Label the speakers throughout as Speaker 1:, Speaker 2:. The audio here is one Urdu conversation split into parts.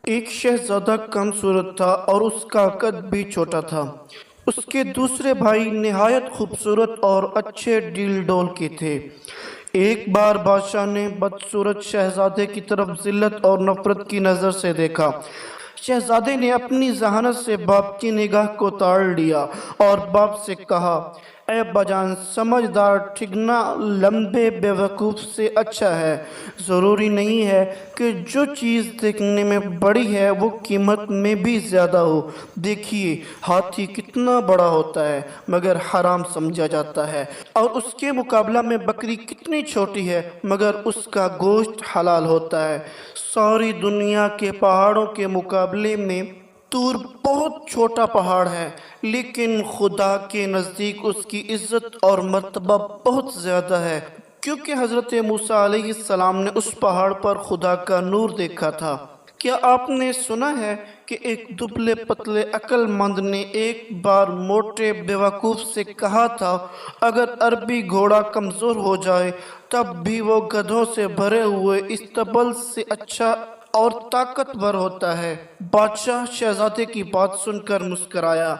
Speaker 1: ایک شہزادہ کم صورت تھا اور اس کا قد بھی چھوٹا تھا۔ اس کے دوسرے بھائی نہایت خوبصورت اور اچھے ڈیل ڈول کے تھے۔ ایک بار بادشاہ نے بدصورت شہزادے کی طرف ذلت اور نفرت کی نظر سے دیکھا۔ شہزادے نے اپنی ذہانت سے باپ کی نگاہ کو تاڑ لیا اور باپ سے کہا، اے بجان سمجھدار ٹھگنا لمبے بیوقوف سے اچھا ہے۔ ضروری نہیں ہے کہ جو چیز دیکھنے میں بڑی ہے وہ قیمت میں بھی زیادہ ہو۔ دیکھیے ہاتھی کتنا بڑا ہوتا ہے مگر حرام سمجھا جاتا ہے، اور اس کے مقابلہ میں بکری کتنی چھوٹی ہے مگر اس کا گوشت حلال ہوتا ہے۔ ساری دنیا کے پہاڑوں کے مقابلے میں طور بہت چھوٹا پہاڑ ہے، لیکن خدا کے نزدیک اس کی عزت اور مرتبہ بہت زیادہ ہے، کیونکہ حضرت موسیٰ علیہ السلام نے اس پہاڑ پر خدا کا نور دیکھا تھا۔ کیا آپ نے سنا ہے کہ ایک دبلے پتلے عقل مند نے ایک بار موٹے بیوقوف سے کہا تھا، اگر عربی گھوڑا کمزور ہو جائے تب بھی وہ گدھوں سے بھرے ہوئے استبل سے اچھا اور طاقتور ہوتا ہے۔ بادشاہ شہزادے کی بات سن کر مسکرایا۔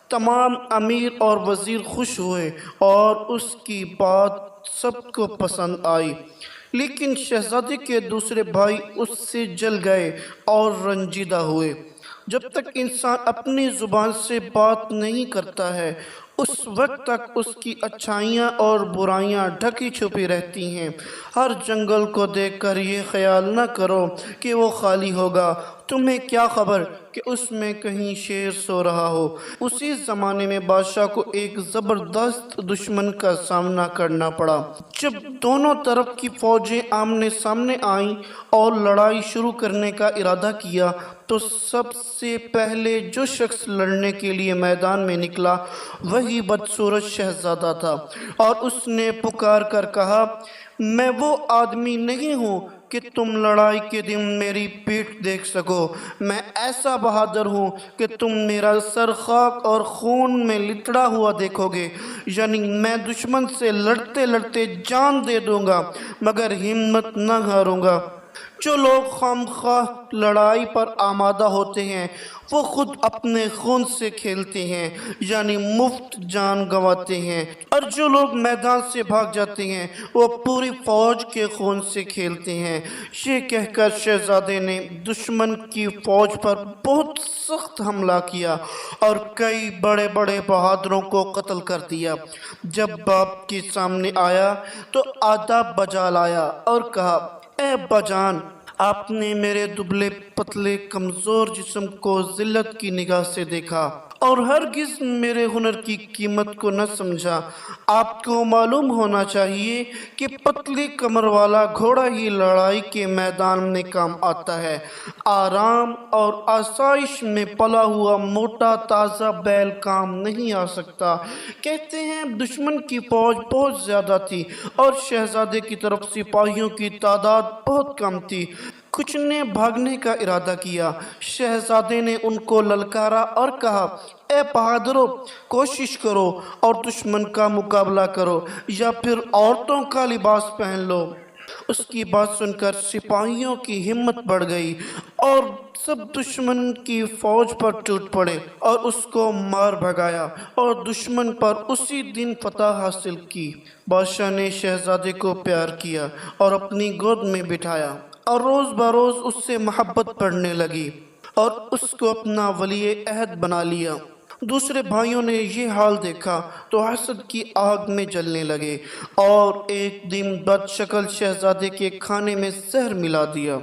Speaker 1: تمام امیر اور وزیر خوش ہوئے اور اس کی بات سب کو پسند آئی، لیکن شہزادے کے دوسرے بھائی اس سے جل گئے اور رنجیدہ ہوئے۔ جب تک انسان اپنی زبان سے بات نہیں کرتا ہے اس وقت تک اس کی اچھائیاں اور برائیاں ڈھکی چھپی رہتی ہیں۔ ہر جنگل کو دیکھ کر یہ خیال نہ کرو کہ وہ خالی ہوگا، تمہیں کیا خبر کہ اس میں کہیں شیر سو رہا ہو۔ اسی زمانے میں بادشاہ کو ایک زبردست دشمن کا سامنا کرنا پڑا۔ جب دونوں طرف کی فوجیں آمنے سامنے آئیں اور لڑائی شروع کرنے کا ارادہ کیا تو سب سے پہلے جو شخص لڑنے کے لیے میدان میں نکلا وہی بدصورت شہزادہ تھا، اور اس نے پکار کر کہا، میں وہ آدمی نہیں ہوں کہ تم لڑائی کے دن میری پیٹھ دیکھ سکو۔ میں ایسا بہادر ہوں کہ تم میرا سر خاک اور خون میں لتڑا ہوا دیکھو گے، یعنی میں دشمن سے لڑتے لڑتے جان دے دوں گا مگر ہمت نہ ہاروں گا۔ جو لوگ خواہ لڑائی پر آمادہ ہوتے ہیں وہ خود اپنے خون سے کھیلتے ہیں، یعنی مفت جان گنواتے ہیں، اور جو لوگ میدان سے بھاگ جاتے ہیں وہ پوری فوج کے خون سے کھیلتے ہیں۔ یہ کہہ کر شہزادے نے دشمن کی فوج پر بہت سخت حملہ کیا اور کئی بڑے بڑے بہادروں کو قتل کر دیا۔ جب باپ کے سامنے آیا تو آداب بجا لایا اور کہا، اے بجان، آپ نے میرے دبلے پتلے کمزور جسم کو ذلت کی نگاہ سے دیکھا اور ہرگز میرے ہنر کی قیمت کو نہ سمجھا۔ آپ کو معلوم ہونا چاہیے کہ پتلی کمر والا گھوڑا ہی لڑائی کے میدان میں کام آتا ہے۔ آرام اور آسائش میں پلا ہوا موٹا تازہ بیل کام نہیں آ سکتا۔ کہتے ہیں دشمن کی فوج بہت زیادہ تھی اور شہزادے کی طرف سپاہیوں کی تعداد بہت کم تھی۔ کچھ نے بھاگنے کا ارادہ کیا۔ شہزادے نے ان کو للکارا اور کہا، اے بہادرو، کوشش کرو اور دشمن کا مقابلہ کرو یا پھر عورتوں کا لباس پہن لو۔ اس کی بات سن کر سپاہیوں کی ہمت بڑھ گئی اور سب دشمن کی فوج پر ٹوٹ پڑے اور اس کو مار بھگایا اور دشمن پر اسی دن فتح حاصل کی۔ بادشاہ نے شہزادے کو پیار کیا اور اپنی گود میں بٹھایا اور روز بروز اس سے محبت بڑھنے لگی اور اس کو اپنا ولی عہد بنا لیا۔ دوسرے بھائیوں نے یہ حال دیکھا تو حسد کی آگ میں جلنے لگے اور ایک دن بد شکل شہزادے کے کھانے میں زہر ملا دیا۔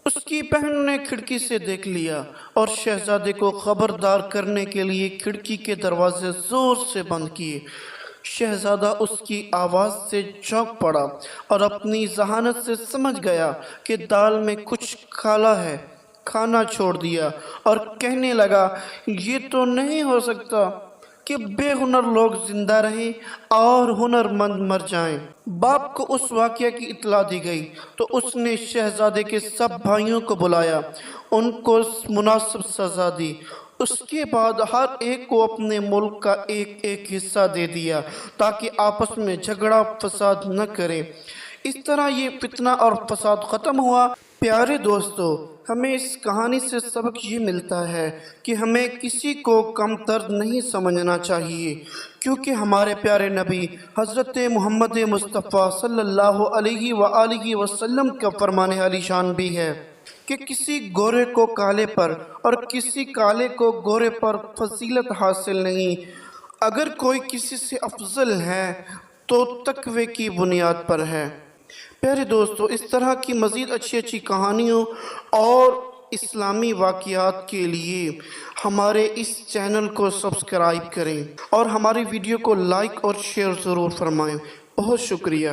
Speaker 1: اس کی بہن نے کھڑکی سے دیکھ لیا اور شہزادے کو خبردار کرنے کے لیے کھڑکی کے دروازے زور سے بند کیے۔ شہزادہ اس کی آواز سے چونک پڑا اور اپنی ذہانت سے سمجھ گیا کہ دال میں کچھ کالا ہے۔ کھانا چھوڑ دیا اور کہنے لگا، یہ تو نہیں ہو سکتا کہ بے ہنر لوگ زندہ رہیں اور ہنر مند مر جائیں۔ باپ کو اس واقعہ کی اطلاع دی گئی تو اس نے شہزادے کے سب بھائیوں کو بلایا، ان کو مناسب سزا دی۔ اس کے بعد ہر ایک کو اپنے ملک کا ایک ایک حصہ دے دیا تاکہ آپس میں جھگڑا فساد نہ کریں۔ اس طرح یہ فتنہ اور فساد ختم ہوا۔ پیارے دوستو، ہمیں اس کہانی سے سبق یہ ملتا ہے کہ ہمیں کسی کو کم تر نہیں سمجھنا چاہیے، کیونکہ ہمارے پیارے نبی حضرت محمد مصطفیٰ صلی اللہ علیہ وآلہ وسلم کا فرمان عالی شان بھی ہے کہ کسی گورے کو کالے پر اور کسی کالے کو گورے پر فضیلت حاصل نہیں۔ اگر کوئی کسی سے افضل ہے تو تقوی کی بنیاد پر ہے۔ پیارے دوستو، اس طرح کی مزید اچھی کہانیوں اور اسلامی واقعات کے لیے ہمارے اس چینل کو سبسکرائب کریں اور ہماری ویڈیو کو لائک اور شیئر ضرور فرمائیں۔ بہت شکریہ۔